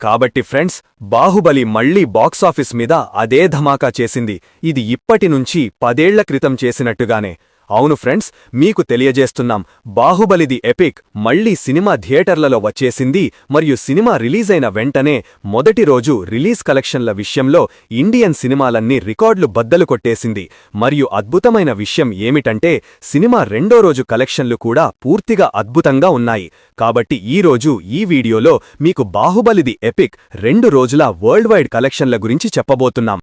కాబట్టి ఫ్రెండ్స్, బాహుబలి మళ్లీ బాక్సాఫీస్ మీద అదే ధమాకా చేసింది. ఇది ఇప్పటి నుంచి 10 ఏళ్ల క్రితం చేసినట్టుగానే. అవును ఫ్రెండ్స్, మీకు తెలియజేస్తున్నాం, బాహుబలిది ఎపిక్ మళ్లీ సినిమా థియేటర్లలో వచ్చేసింది. మరియు సినిమా రిలీజైన వెంటనే మొదటి రోజు రిలీజ్ కలెక్షన్ల విషయంలో ఇండియన్ సినిమాలన్నీ రికార్డులు బద్దలు కొట్టేసింది. మరియు అద్భుతమైన విషయం ఏమిటంటే, సినిమా రెండో రోజు కలెక్షన్లు కూడా పూర్తిగా అద్భుతంగా ఉన్నాయి. కాబట్టి ఈ రోజు ఈ వీడియోలో మీకు బాహుబలిది ఎపిక్ 2 రోజుల వరల్డ్ వైడ్ కలెక్షన్ల గురించి చెప్పబోతున్నాం.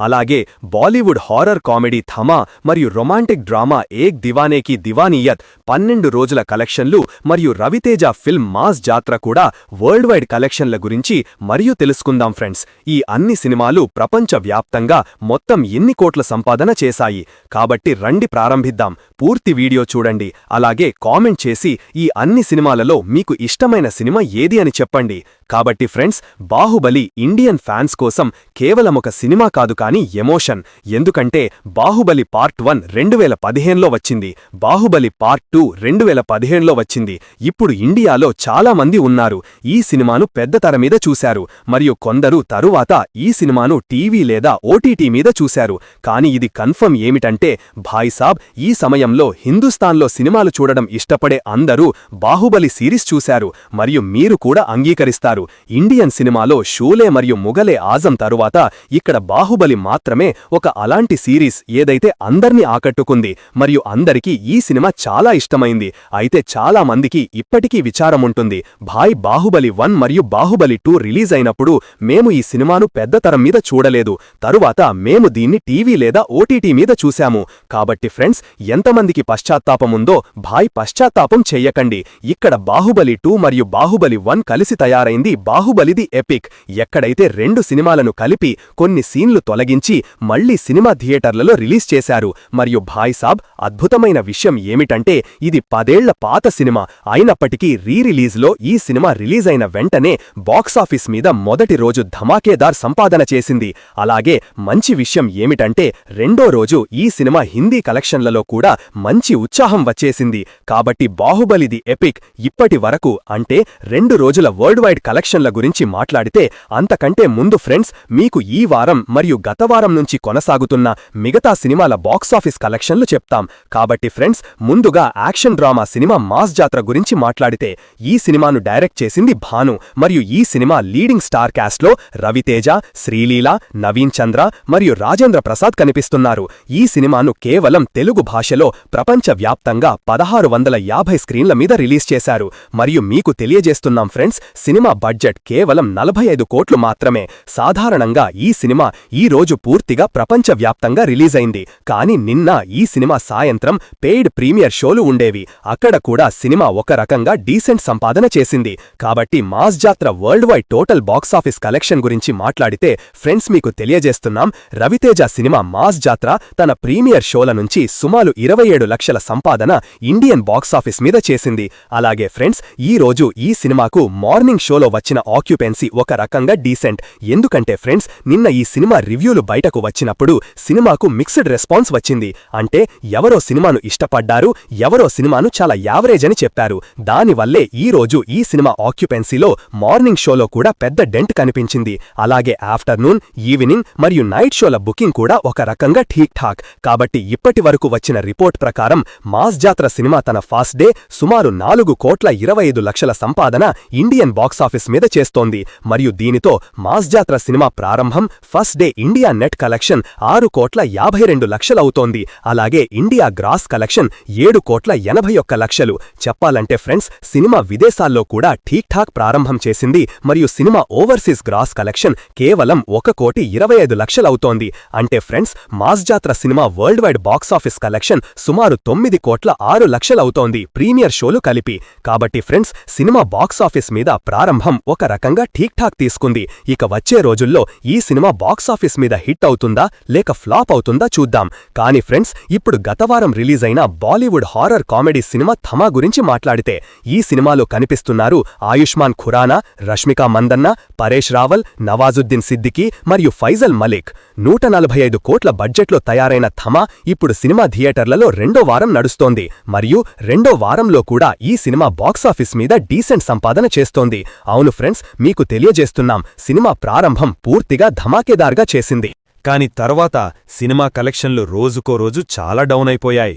అలాగే బాలీవుడ్ హారర్ కామెడీ థమా మరియు రొమాంటిక్ డ్రామా ఏక్ దివానేకి దివానీయత్ 12 రోజుల కలెక్షన్లు మరియు రవితేజ ఫిల్మ్ మాస్ జాత్ర కూడా వరల్డ్ వైడ్ కలెక్షన్ల గురించి మరియు తెలుసుకుందాం ఫ్రెండ్స్. ఈ అన్ని సినిమాలు ప్రపంచవ్యాప్తంగా మొత్తం ఎన్ని కోట్ల సంపాదన చేశాయి? కాబట్టి రండి ప్రారంభిద్దాం. పూర్తి వీడియో చూడండి. అలాగే కామెంట్ చేసి ఈ అన్ని సినిమాలలో మీకు ఇష్టమైన సినిమా ఏది అని చెప్పండి. కాబట్టి ఫ్రెండ్స్, బాహుబలి ఇండియన్ ఫ్యాన్స్ కోసం కేవలం ఒక సినిమా కాదు కానీ ఎమోషన్. ఎందుకంటే బాహుబలి పార్ట్ 1 2015లో వచ్చింది, బాహుబలి పార్ట్ 2 2017లో వచ్చింది. ఇప్పుడు ఇండియాలో చాలా మంది ఉన్నారు ఈ సినిమాను పెద్ద తెర మీద చూశారు, మరియు కొందరు తరువాత ఈ సినిమాను టీవీ లేదా ఓటీటీ మీద చూశారు. కానీ ఇది కన్ఫర్మ్ ఏమిటంటే, భాయ్ సాబ్, ఈ సమయంలో హిందుస్థాన్లో సినిమాలు చూడడం ఇష్టపడే అందరూ బాహుబలి సిరీస్ చూశారు, మరియు మీరు కూడా అంగీకరిస్తారు. ఇండియన్ సినిమాలో షూలే మరియు ముగలే ఆజం తరువాత ఇక్కడ బాహుబలి మాత్రమే ఒక అలాంటి సిరీస్ ఏదైతే అందర్నీ ఆకట్టుకుంది, మరియు అందరికీ ఈ సినిమా చాలా ఇష్టమైంది. అయితే చాలా మందికి ఇప్పటికీ విచారముంటుంది, భాయ్ బాహుబలి 1 మరియు బాహుబలి 2 రిలీజ్ అయినప్పుడు మేము ఈ సినిమాను పెద్ద తరం మీద చూడలేదు, తరువాత మేము దీన్ని టీవీ లేదా ఓటీటీ మీద చూశాము. కాబట్టి ఫ్రెండ్స్, ఎంతమందికి పశ్చాత్తాపముందో, భాయ్ పశ్చాత్తాపం చెయ్యకండి. ఇక్కడ బాహుబలి 2 మరియు బాహుబలి 1 కలిసి తయారైంది బాహుబలిది ఎపిక్. ఎక్కడైతే 2 సినిమాలను కలిపి కొన్ని సీన్లు తొలగించి మళ్లీ సినిమా థియేటర్లలో రిలీజ్ చేశారు. మరియు భాయ్ సాబ్, అద్భుతమైన విషయం ఏమిటంటే, ఇది 10 ఏళ్ల పాత సినిమా అయినప్పటికీ రిలీజ్లో ఈ సినిమా రిలీజ్ అయిన వెంటనే బాక్సాఫీస్ మీద మొదటి రోజు ధమాకేదార్ సంపాదన చేసింది. అలాగే మంచి విషయం ఏమిటంటే, రెండో రోజు ఈ సినిమా హిందీ కలెక్షన్లలో కూడా మంచి ఉత్సాహం వచ్చేసింది. కాబట్టి బాహుబలిది ఎపిక్ ఇప్పటి వరకు, అంటే 2 రోజుల వరల్డ్ వైడ్ కలెక్షన్ల గురించి మాట్లాడితే, అంతకంటే ముందు ఫ్రెండ్స్, మీకు ఈ వారం మరియు గత వారం నుంచి కొనసాగుతున్న మిగతా సినిమాల బాక్సాఫీస్ కలెక్షన్లు చెప్తాం. కాబట్టి ఫ్రెండ్స్, ముందుగా action drama cinema mass Jathara గురించి మాట్లాడితే, ఈ సినిమాను డైరెక్ట్ చేసింది భాను, మరియు ఈ సినిమా లీడింగ్ స్టార్ క్యాస్ట్లో రవితేజ, శ్రీలీల, నవీన్ చంద్ర మరియు రాజేంద్ర ప్రసాద్ కనిపిస్తున్నారు. ఈ సినిమాను కేవలం తెలుగు భాషలో ప్రపంచవ్యాప్తంగా 1650 స్క్రీన్ల మీద రిలీజ్ చేశారు. మరియు మీకు తెలియజేస్తున్నాం ఫ్రెండ్స్, సినిమా బడ్జెట్ కేవలం 45 కోట్లు మాత్రమే. సాధారణంగా ఈ సినిమా ఈ రోజు పూర్తిగా ప్రపంచవ్యాప్తంగా రిలీజైంది. కానీ నిన్న ఈ సినిమా సాయంత్రం పెయిడ్ ప్రీమియర్ షోలు ఉండేవి, అక్కడ కూడా సినిమా ఒక రకంగా డీసెంట్ సంపాదన చేసింది. కాబట్టి mass Jathara world wide total box office collection గురించి మాట్లాడితే ఫ్రెండ్స్, మీకు తెలియజేస్తున్నాం, రవితేజ సినిమా మాస్ జాత్ర తన ప్రీమియర్ షోల నుంచి సుమారు 27 లక్షల సంపాదన ఇండియన్ బాక్సాఫీస్ మీద చేసింది. అలాగే ఫ్రెండ్స్, ఈ రోజు ఈ సినిమాకు మార్నింగ్ షోలో వచ్చిన ఆక్యుపెన్సీ ఒక రకంగా డీసెంట్. ఎందుకంటే ఫ్రెండ్స్, నిన్న ఈ సినిమా రివ్యూలు బయటకు వచ్చినప్పుడు సినిమాకు మిక్స్డ్ రెస్పాన్స్ వచ్చింది. అంటే ఎవరో సినిమాను ఇష్టపడ్డారు, ఎవరో సినిమాను చాలా యావరేజ్ అని చెప్పారు. దానివల్లే ఈ రోజు ఈ సినిమా ఆక్యుపెన్సీలో మార్నింగ్ షోలో కూడా పెద్ద డెంట్ కనిపించింది. అలాగే ఆఫ్టర్నూన్, ఈవినింగ్ మరియు నైట్ షోల బుకింగ్ కూడా ఒక రకంగా ఠీక్ ఠాక్. కాబట్టి ఇప్పటి వరకు వచ్చిన రిపోర్ట్ ప్రకారం మాస్ జాత్ర సినిమా తన ఫస్ట్ డే సుమారు 4,25 లక్షల సంపాదన ఇండియన్ బాక్సాఫీస్ మీద చేస్తోంది. మరియు దీనితో మాస్ జాత్ర సినిమా ప్రారంభం first day India net collection 6,52 లక్షలవుతోంది. అలాగే ఇండియా గ్రాస్ కలెక్షన్ 7,81 లక్షలు. చెప్పాలంటే ఫ్రెండ్స్, సినిమా విదేశాల్లో కూడా ఠీక్ ఠాక్ ప్రారంభం చేసింది. మరియు సినిమా ఓవర్సీస్ గ్రాస్ కలెక్షన్ కేవలం 1,25 లక్షలవుతోంది. అంటే friends, mass Jathara cinema world wide box office collection సుమారు 9,06 లక్షలవుతోంది ప్రీమియర్ షోలు కలిపి. కాబట్టి ఫ్రెండ్స్, సినిమా బాక్సాఫీస్ మీద ప్రారంభం ఒక రకంగా ఠీక్ ఠాక్ తీసుకుంది. ఇక వచ్చే రోజుల్లో ఈ సినిమా బాక్సాఫీస్ మీద హిట్ అవుతుందా లేక ఫ్లాప్ అవుతుందా చూద్దాం. కానీ ఫ్రెండ్స్, ఇప్పుడు గతవారం రిలీజ్ అయిన బాలీవుడ్ హారర్ కామెడీ సినిమా థమా గురించి మాట్లాడితే, ఈ సినిమాలో కనిపిస్తున్నారు ఆయుష్మాన్ ఖురానా, రష్మికా మందన్న, పరేష్ రావల్, నవాజుద్దీన్ సిద్దికీ మరియు ఫైజల్ మలిక్. 145 కోట్ల బడ్జెట్లో తయారైన థమా ఇప్పుడు సినిమా థియేటర్లలో రెండో వారం నడుస్తోంది. మరియు రెండో వారంలో కూడా ఈ సినిమా బాక్సాఫీస్ మీద డీసెంట్ సంపాదన చేస్తోంది. అవును అవును ఫ్రెండ్స్, మీకు తెలియజేస్తున్నాం, సినిమా ప్రారంభం పూర్తిగా ధమాకేదార్గా చేసింది. కాని తర్వాత సినిమా కలెక్షన్లు రోజుకో రోజు చాలా డౌన్ అయిపోయాయి.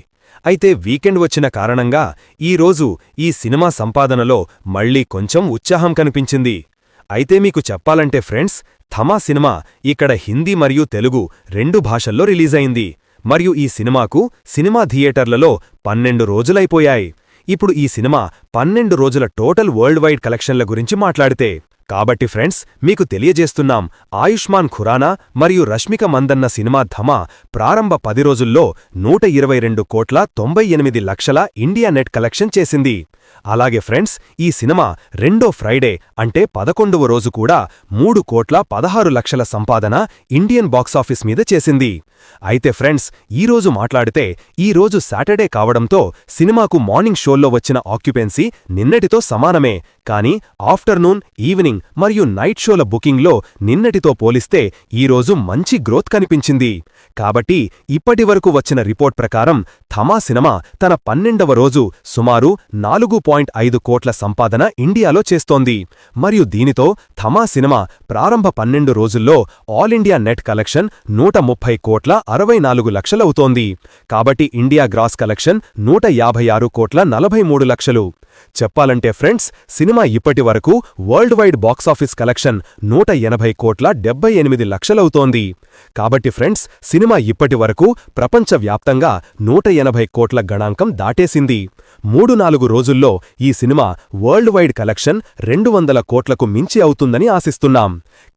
అయితే వీకెండ్ వచ్చిన కారణంగా ఈరోజు ఈ సినిమా సంపాదనలో మళ్లీ కొంచెం ఉత్సాహం కనిపించింది. అయితే మీకు చెప్పాలంటే ఫ్రెండ్స్, థమా సినిమా ఇక్కడ హిందీ మరియు తెలుగు 2 భాషల్లో రిలీజైంది. మరియు ఈ సినిమాకు సినిమా థియేటర్లలో 12 రోజులైపోయాయి. ఇప్పుడు ఈ సినిమా 12 రోజుల టోటల్ వరల్డ్ వైడ్ కలెక్షన్ల గురించి మాట్లాడితే, కాబట్టి ఫ్రెండ్స్, మీకు తెలియజేస్తున్నాం, ఆయుష్మాన్ ఖురానా మరియు రష్మిక మందన్న సినిమా ధమా ప్రారంభ 10 రోజుల్లో 122,98,00,000 ఇండియా నెట్ కలెక్షన్ చేసింది. అలాగే ఫ్రెండ్స్, ఈ సినిమా రెండో ఫ్రైడే అంటే 11వ రోజు కూడా 3,16,00,000 సంపాదన ఇండియన్ బాక్సాఫీస్ మీద చేసింది. అయితే ఫ్రెండ్స్, ఈరోజు మాట్లాడితే, ఈరోజు సాటర్డే కావడంతో సినిమాకు మార్నింగ్ షోల్లో వచ్చిన ఆక్యుపెన్సీ నిన్నటితో సమానమే. కానీ ఆఫ్టర్నూన్, ఈవినింగ్ మరియు నైట్ షోల బుకింగ్లో నిన్నటితో పోలిస్తే ఈరోజు మంచి గ్రోత్ కనిపించింది. కాబట్టి ఇప్పటివరకు వచ్చిన రిపోర్ట్ ప్రకారం థమా సినిమా తన 12వ రోజు సుమారు 4.5 కోట్ల సంపాదన ఇండియాలో చేస్తోంది. మరియు దీనితో థమా సినిమా ప్రారంభ 12 రోజుల్లో ఆల్ ఇండియా నెట్ కలెక్షన్ 130,64,00,000 అవుతోంది. కాబట్టి ఇండియా గ్రాస్ కలెక్షన్ 156,43,00,000. చెప్పాలంటే ఫ్రెండ్స్, సినిమా ఇప్పటివరకు వరల్డ్ వైడ్ బాక్సాఫీస్ కలెక్షన్ 180,78,00,000 అవుతోంది. కాబట్టి ఫ్రెండ్స్, సినిమా ఇప్పటివరకు ప్రపంచవ్యాప్తంగా 180 కోట్ల గణాంకం దాటేసింది. 3-4 రోజుల్లో ఈ సినిమా వరల్డ్ వైడ్ కలెక్షన్ 200 కోట్లకు మించి అవుతుందని ఆశిస్తున్నాం.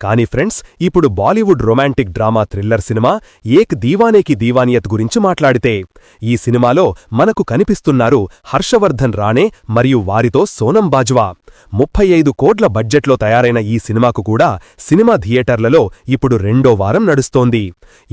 కానీ ఫ్రెండ్స్, ఇప్పుడు Bollywood romantic drama thriller cinema Ek Deewane Ki Deewaniyat గురించి మాట్లాడితే, ఈ సినిమాలో మనకు కనిపిస్తున్నారు హర్షవర్ధన్ రాణే మరియు వారితో సోనం బాజ్వా. 35 కోట్ల బడ్జెట్లో తయారైన ఈ సినిమాకు కూడా సినిమా థియేటర్లలో ఇప్పుడు రెండో వారం నడుస్తోంది.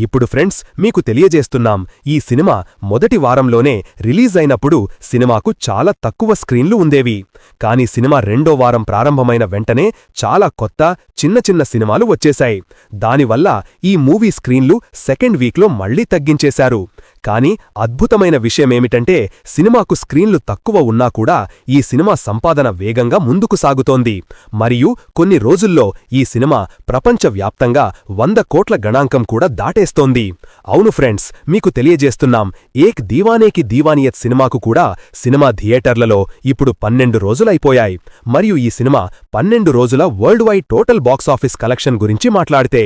ఇప్పుడు ఫ్రెండ్స్, మీకు తెలియజేస్తున్నాం, ఈ సినిమా మొదటి వారంలోనే రిలీజ్ అయినప్పుడు సినిమాకు చాలా తక్కువ స్క్రీన్లు ఉండేవి. కానీ సినిమా రెండో వారం ప్రారంభమైన వెంటనే చాలా కొత్త చిన్న చిన్న సినిమాలు వచ్చేశాయి. దానివల్ల ఈ మూవీ స్క్రీన్లు సెకండ్ వీక్లో మళ్లీ తగ్గించేశారు. కానీ అద్భుతమైన విషయమేమిటంటే, సినిమాకు స్క్రీన్లు తక్కువ ఉన్నా కూడా ఈ సినిమా సంపాదన వేగంగా ముందుకు సాగుతోంది. మరియు కొన్ని రోజుల్లో ఈ సినిమా ప్రపంచవ్యాప్తంగా 100 కోట్ల గణాంకం కూడా దాటేస్తోంది. అవును ఫ్రెండ్స్, మీకు తెలియజేస్తున్నాం, ఏక్ దీవానేకి దీవానియత్ సినిమాకు కూడా సినిమా థియేటర్లలో ఇప్పుడు 12 రోజులైపోయాయి. మరియు ఈ సినిమా 12 రోజుల world wide total box office collection గురించి మాట్లాడితే,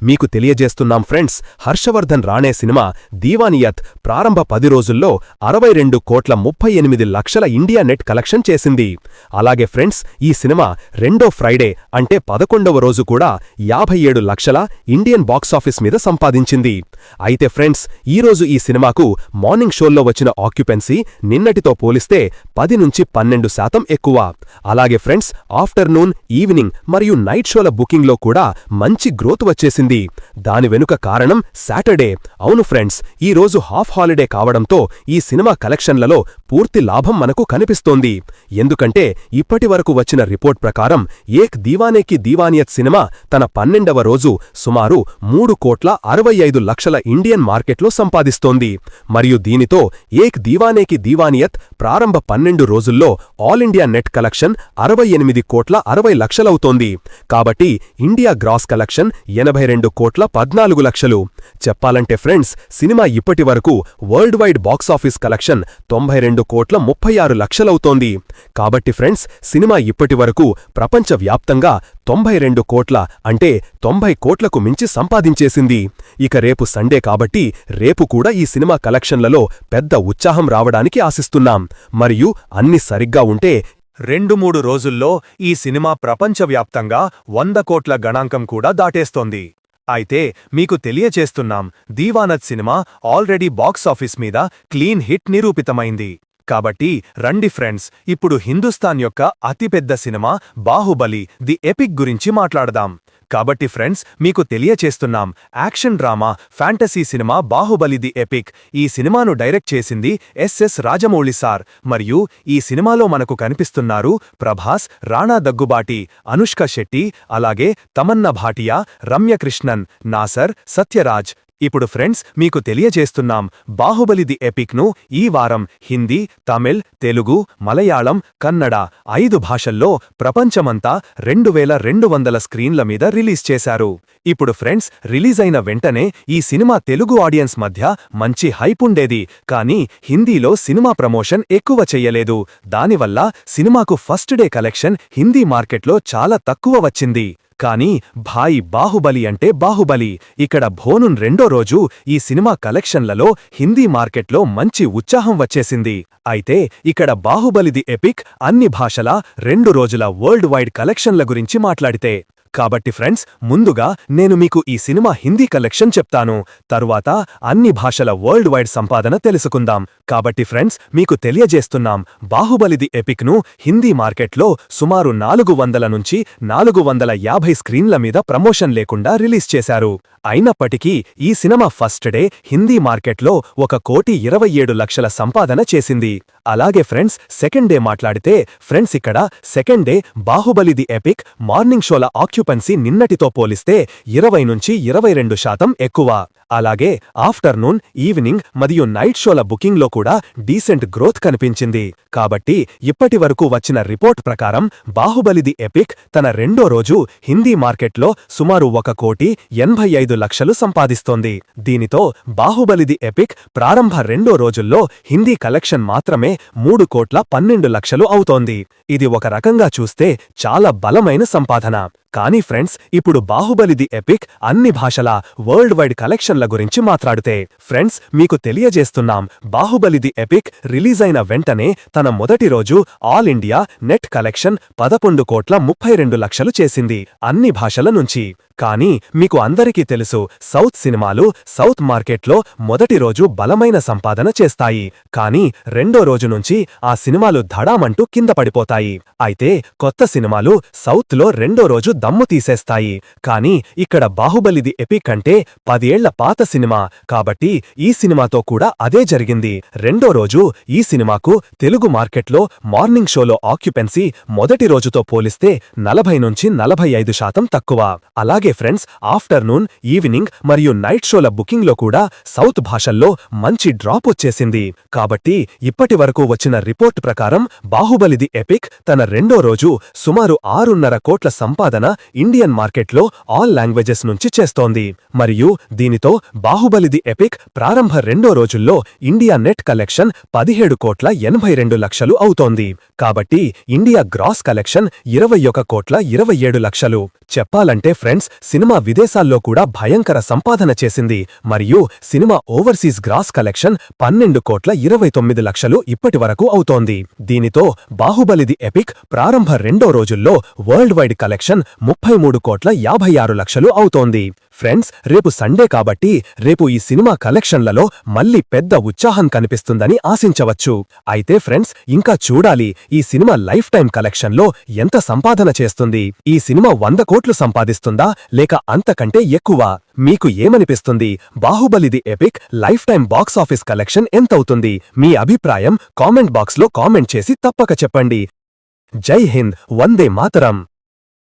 మీకు తెలియజేస్తున్నాం ఫ్రెండ్స్, హర్షవర్ధన్ రాణే సినిమా దీవానియత్ ప్రారంభ 10 రోజుల్లో 62,38,00,000 ఇండియా నెట్ కలెక్షన్ చేసింది. అలాగే ఫ్రెండ్స్, ఈ సినిమా రెండో ఫ్రైడే అంటే 11వ రోజు కూడా 57 లక్షల ఇండియన్ బాక్సాఫీస్ మీద సంపాదించింది. అయితే ఫ్రెండ్స్, ఈరోజు ఈ సినిమాకు మార్నింగ్ షోల్లో వచ్చిన ఆక్యుపెన్సీ నిన్నటితో పోలిస్తే 10-12% ఎక్కువ. అలాగే ఫ్రెండ్స్, ఆఫ్టర్నూన్, ఈవినింగ్ మరియు నైట్ షోల బుకింగ్లో కూడా మంచి గ్రోత్ వచ్చేసింది. దాని వెనుక కారణం సాటర్డే. అవును ఫ్రెండ్స్, ఈరోజు హాఫ్ హాలిడే కావడంతో ఈ సినిమా కలెక్షన్లలో పూర్తి లాభం మనకు కనిపిస్తోంది. ఎందుకంటే ఇప్పటివరకు వచ్చిన రిపోర్ట్ ప్రకారం ఏక్ దీవానేకి దీవానియత్ సినిమా తన 12వ రోజు సుమారు 3,65,00,000 ఇండియన్ మార్కెట్లో సంపాదిస్తోంది. మరియు దీనితో ఏక్ దీవానేకి దీవానియత్ ప్రారంభ 12 రోజుల్లో ఆల్ ఇండియా నెట్ కలెక్షన్ 68,60,00,000 అవుతోంది. కాబట్టి ఇండియా గ్రాస్ కలెక్షన్ 82,14,00,000. చెప్పాలంటే ఫ్రెండ్స్, సినిమా ఇప్పటివరకు వరల్డ్ వైడ్ బాక్సాఫీస్ కలెక్షన్ 92,36,00,000 అవుతోంది. కాబట్టి ఫ్రెండ్స్, సినిమా ఇప్పటివరకు ప్రపంచవ్యాప్తంగా 92 కోట్ల అంటే 90 కోట్లకు మించి సంపాదించేసింది. ఇక రేపు సండే కాబట్టి రేపు కూడా ఈ సినిమా కలెక్షన్లలో పెద్ద ఉత్సాహం రావడానికి ఆశిస్తున్నాం. మరియు అన్ని సరిగ్గా ఉంటే 2-3 రోజుల్లో ఈ సినిమా ప్రపంచవ్యాప్తంగా 100 కోట్ల గణాంకం కూడా దాటేస్తోంది. అయితే మీకు తెలియచేస్తున్నాం, దీవానత్ సినిమా ఆల్రెడీ బాక్సాఫీస్ మీద క్లీన్ హిట్ నిరూపితమైంది. కాబట్టి రండి ఫ్రెండ్స్, ఇప్పుడు హిందుస్థాన్ యొక్క అతిపెద్ద సినిమా బాహుబలి ది ఎపిక్ గురించి మాట్లాడదాం. కాబట్టి ఫ్రెండ్స్, మీకు తెలియచేస్తున్నాం, action drama fantasy cinema Baahubali the epic. ఈ సినిమాను డైరెక్ట్ చేసింది ఎస్ రాజమౌళి సార్. మరియు ఈ సినిమాలో మనకు కనిపిస్తున్నారు ప్రభాస్, రాణా దగ్గుబాటి, అనుష్క శెట్టి, అలాగే తమన్నా భాటియా, రమ్యకృష్ణన్, నాసర్, సత్యరాజ్. ఇప్పుడు ఫ్రెండ్స్ మీకు తెలియజేస్తున్నాం బాహుబలి ది ఎపిక్ ను ఈ వారం హిందీ, తమిళ్, తెలుగు, మలయాళం, కన్నడ 5 భాషల్లో ప్రపంచమంతా 2200 స్క్రీన్ల మీద రిలీజ్ చేశారు. ఇప్పుడు ఫ్రెండ్స్ రిలీజ్ అయిన వెంటనే ఈ సినిమా తెలుగు ఆడియన్స్ మధ్య మంచి హైప్ ఉండేది. కానీ హిందీలో సినిమా ప్రమోషన్ ఎక్కువ చెయ్యలేదు. దానివల్ల సినిమాకు ఫస్ట్ డే కలెక్షన్ హిందీ మార్కెట్లో చాలా తక్కువ వచ్చింది. కానీ భాయ్ బాహుబలి అంటే బాహుబలి. ఇక్కడ భోనున్ రెండో రోజు ఈ సినిమా కలెక్షన్లలో హిందీ మార్కెట్లో మంచి ఉత్సాహం వచ్చేసింది. అయితే ఇక్కడ బాహుబలి ది ఎపిక్ అన్ని భాషల 2 రోజుల వరల్డ్ వైడ్ కలెక్షన్ల గురించి మాట్లాడితే కాబట్టి ఫ్రెండ్స్ ముందుగా నేను మీకు ఈ సినిమా హిందీ కలెక్షన్ చెప్తాను. తరువాత అన్ని భాషల వరల్డ్ వైడ్ సంపాదన తెలుసుకుందాం. కాబట్టి ఫ్రెండ్స్ మీకు తెలియజేస్తున్నాం బాహుబలి ది ఎపిక్ ను హిందీ మార్కెట్లో సుమారు 400 నుంచి 450 స్క్రీన్ల మీద ప్రమోషన్ లేకుండా రిలీజ్ చేశారు. అయినప్పటికీ ఈ సినిమా ఫస్ట్ డే హిందీ మార్కెట్లో 1,27 లక్షల సంపాదన చేసింది. అలాగే ఫ్రెండ్స్ సెకండ్ డే మాట్లాడితే ఫ్రెండ్స్ ఇక్కడ second day Baahubali the epic morning షోల ఆక్యుపెన్సీ నిన్నటితో పోలిస్తే 20 నుంచి 22% ఎక్కువ. అలాగే ఆఫ్టర్నూన్, ఈవినింగ్ మరియు నైట్ షోల బుకింగ్లో కూడా డీసెంట్ గ్రోత్ కనిపించింది. కాబట్టి ఇప్పటి వరకు వచ్చిన రిపోర్ట్ ప్రకారం బాహుబలి ది ఎపిక్ తన రెండో రోజు హిందీ మార్కెట్లో సుమారు 1,85 లక్షలు సంపాదిస్తోంది. దీనితో బాహుబలి ది ఎపిక్ ప్రారంభ రెండో రోజుల్లో హిందీ కలెక్షన్ మాత్రమే 3,12 లక్షలు అవుతోంది. ఇది ఒక రకంగా చూస్తే చాలా బలమైన సంపాదన. కానీ ఫ్రెండ్స్ ఇప్పుడు బాహుబలి ది ఎపిక్ అన్ని భాషల వరల్డ్ వైడ్ కలెక్షన్ల గురించి మాట్లాడితే ఫ్రెండ్స్ మీకు తెలియజేస్తున్నాం బాహుబలి ది ఎపిక్ రిలీజ్ అయిన వెంటనే తన మొదటి రోజు ఆల్ ఇండియా నెట్ కలెక్షన్ 11,32 లక్షలు చేసింది అన్ని భాషల నుంచి. కానీ మీకు అందరికీ తెలుసు సౌత్ సినిమాలు సౌత్ మార్కెట్లో మొదటి రోజు బలమైన సంపాదన చేస్తాయి. కానీ రెండో రోజు నుంచి ఆ సినిమాలు ధడామంటూ కింద పడిపోతాయి. అయితే కొత్త సినిమాలు సౌత్లో రెండో రోజు దమ్ము తీసేస్తాయి. కానీ ఇక్కడ బాహుబలి ది ఎపిక్ అంటే 10 ఏళ్ల పాత సినిమా కాబట్టి ఈ సినిమాతో కూడా అదే జరిగింది. రెండో రోజు ఈ సినిమాకు తెలుగు మార్కెట్లో మార్నింగ్ షోలో ఆక్యుపెన్సీ మొదటి రోజుతో పోలిస్తే 40 నుంచి 45% తక్కువ. అలాగే ఫ్రెండ్స్ ఆఫ్టర్నూన్, ఈవినింగ్ మరియు నైట్ షోల బుకింగ్లో కూడా సౌత్ భాషల్లో మంచి డ్రాప్ వచ్చేసింది. కాబట్టి ఇప్పటి వరకు వచ్చిన రిపోర్ట్ ప్రకారం బాహుబలి ది ఎపిక్ తన రెండో రోజు సుమారు 6.5 కోట్ల సంపాదన ఇండియన్ మార్కెట్లో ఆల్ లాంగ్వేజెస్ నుంచి చేస్తోంది. మరియు దీనితో బాహుబలి ది ఎపిక్ ప్రారంభ రెండో రోజుల్లో ఇండియా నెట్ కలెక్షన్ 17,82 లక్షలు అవుతోంది. కాబట్టి ఇండియా గ్రాస్ కలెక్షన్ 21,27 లక్షలు. చెప్పాలంటే ఫ్రెండ్స్ సినిమా విదేశాల్లో కూడా భయంకర సంపాదన చేసింది. మరియు సినిమా ఓవర్సీస్ గ్రాస్ కలెక్షన్ 12,29 లక్షలు ఇప్పటి వరకు అవుతోంది. దీనితో బాహుబలి ది ఎపిక్ ప్రారంభ రెండో రోజుల్లో వరల్డ్ వైడ్ కలెక్షన్ 33,56 లక్షలు అవుతోంది. ఫ్రెండ్స్ రేపు సండే కాబట్టి రేపు ఈ సినిమా కలెక్షన్లలో మళ్లీ పెద్ద ఉత్సాహం కనిపిస్తుందని ఆశించవచ్చు. అయితే ఫ్రెండ్స్ ఇంకా చూడాలి ఈ సినిమా లైఫ్ టైం కలెక్షన్లో ఎంత సంపాదన చేస్తుంది. ఈ సినిమా 100 కోట్లు సంపాదిస్తుందా లేక అంతకంటే ఎక్కువ? మీకు ఏమనిపిస్తుంది? Baahubali the epic life time box office collection ఎంతవుతుంది? మీ అభిప్రాయం కామెంట్ బాక్స్లో కామెంట్ చేసి తప్పక చెప్పండి. జై హింద్, వందే మాతరం.